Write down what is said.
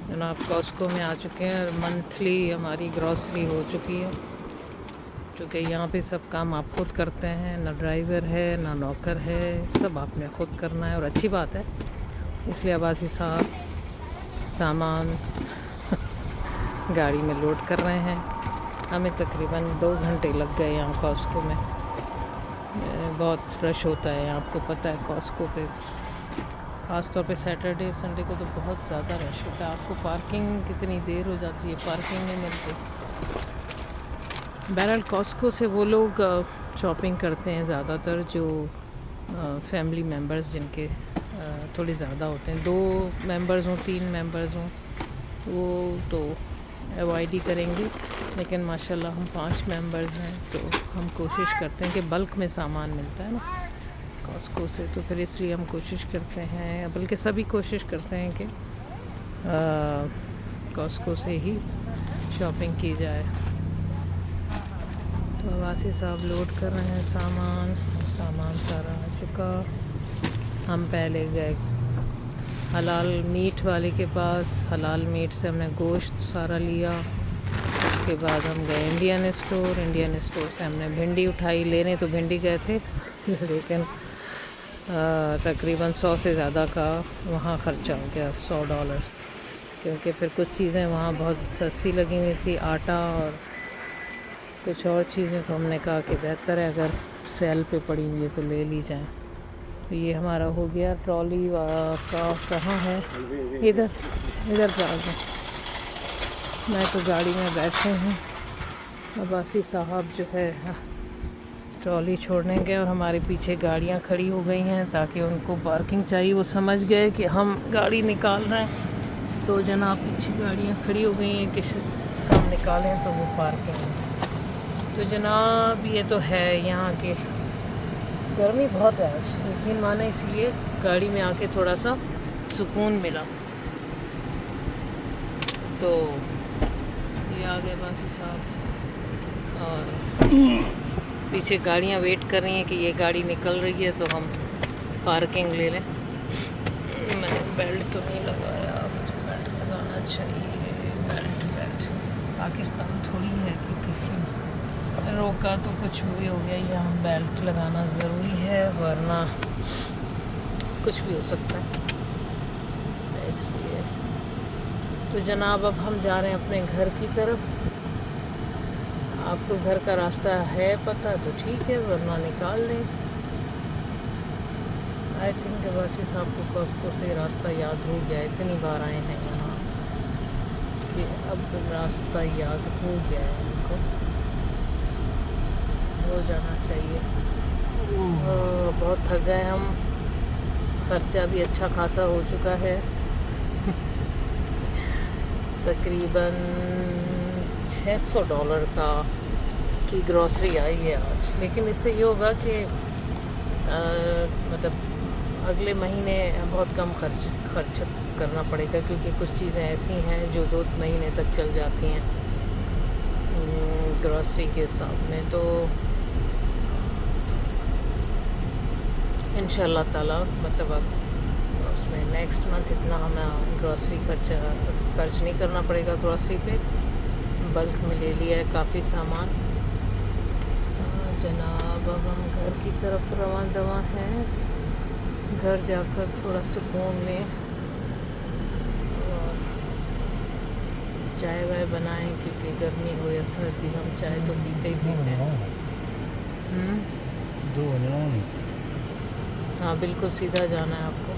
जनाब कॉस्को में आ चुके हैं और मंथली हमारी ग्रॉसरी हो चुकी है, क्योंकि यहाँ पे सब काम आप खुद करते हैं, ना ड्राइवर है ना नौकर है, सब आपने खुद करना है। और अच्छी बात है, इसलिए अब्बासी साहब सामान गाड़ी में लोड कर रहे हैं। हमें तकरीबन 2 घंटे लग गए यहाँ कॉस्को में। बहुत रश होता है, आपको पता है कॉस्को पे ख़ास तौर पे सैटरडे संडे को तो बहुत ज़्यादा रश होता है। आपको पार्किंग कितनी देर हो जाती है, पार्किंग नहीं मिलती। बहरहाल कॉस्को से वो लोग शॉपिंग करते हैं ज़्यादातर जो फैमिली मेम्बर्स जिनके थोड़े ज़्यादा होते हैं, 2 मेंबर्स हों 3 मेंबर्स हों वो तो अवॉइड ही करेंगे, लेकिन माशाल्लाह हम 5 मेंबर्स हैं तो हम कोशिश करते हैं कि बल्क में सामान मिलता है ना कॉस्को से, तो फिर इसलिए हम कोशिश करते हैं, बल्कि सभी कोशिश करते हैं कि कॉस्को से ही शॉपिंग की जाए। तो अब्बासी साहब लोड कर रहे हैं सामान सारा आ चुका। हम पहले गए हलाल मीट वाले के पास, हलाल मीट से हमने गोश्त सारा लिया। उसके बाद हम गए इंडियन स्टोर से हमने भिंडी उठाई। लेने तो भिंडी गए थे लेकिन तकरीबन 100 से ज़्यादा का वहाँ ख़र्चा हो गया, $100, क्योंकि फिर कुछ चीज़ें वहाँ बहुत सस्ती लगी हुई थी, आटा और कुछ और चीज़ें, तो हमने कहा कि बेहतर है अगर सेल पे पड़ी हुई है तो ले ली जाए। तो ये हमारा हो गया। ट्रॉली का कहाँ है, इधर जा रहे। मैं तो गाड़ी में बैठे हूँ, अब्बासी साहब जो है ट्रॉली छोड़ने गए और हमारे पीछे गाड़ियाँ खड़ी हो गई हैं ताकि उनको पार्किंग चाहिए। वो समझ गए कि हम गाड़ी निकाल रहे हैं, तो जनाब पीछे गाड़ियाँ खड़ी हो गई हैं कि हम निकालें तो वो पार्किंग में। तो जनाब ये तो है यहाँ के, गर्मी बहुत है आज, यकीन माने, इसलिए गाड़ी में आके थोड़ा सा सुकून मिला। तो ये आ गए अब्बासी साहब और पीछे गाड़ियाँ वेट कर रही हैं कि ये गाड़ी निकल रही है तो हम पार्किंग ले लें। मैंने बेल्ट तो नहीं लगाया, मुझे बेल्ट लगाना चाहिए। बेल्ट पाकिस्तान थोड़ी है कि किसी ने रोका तो कुछ भी हो गया। यहाँ बेल्ट लगाना ज़रूरी है, वरना कुछ भी हो सकता है, इसलिए। तो जनाब अब हम जा रहे हैं अपने घर की तरफ। आपको घर का रास्ता है पता तो ठीक है, वरना निकाल लें। आई थिंक अब्बासी साहब को कॉस्को से रास्ता याद हो गया, इतनी बार आए हैं यहाँ कि अब रास्ता याद हो गया है उनको, हो जाना चाहिए। बहुत थक गए हम, ख़र्चा भी अच्छा खासा हो चुका है तकरीबन $600 की ग्रॉसरी आई है आज। लेकिन इससे ये होगा कि मतलब अगले महीने बहुत कम खर्च करना पड़ेगा, क्योंकि कुछ चीज़ें ऐसी हैं जो 2 महीने तक चल जाती हैं ग्रॉसरी के हिसाब में। तो इंशाल्लाह ताला मतलब अब उसमें नेक्स्ट मंथ इतना हमें ग्रॉसरी खर्च नहीं करना पड़ेगा। ग्रॉसरी पे बल्क में ले लिया है काफ़ी सामान। जनाब अब हम घर की तरफ रवाना हैं, घर जाकर थोड़ा सुकून लें और चाय वाय बनाएं, क्योंकि गर्मी हो या सर्दी हम चाय तो पीते ही पीते हैं। हाँ बिल्कुल सीधा जाना है आपको।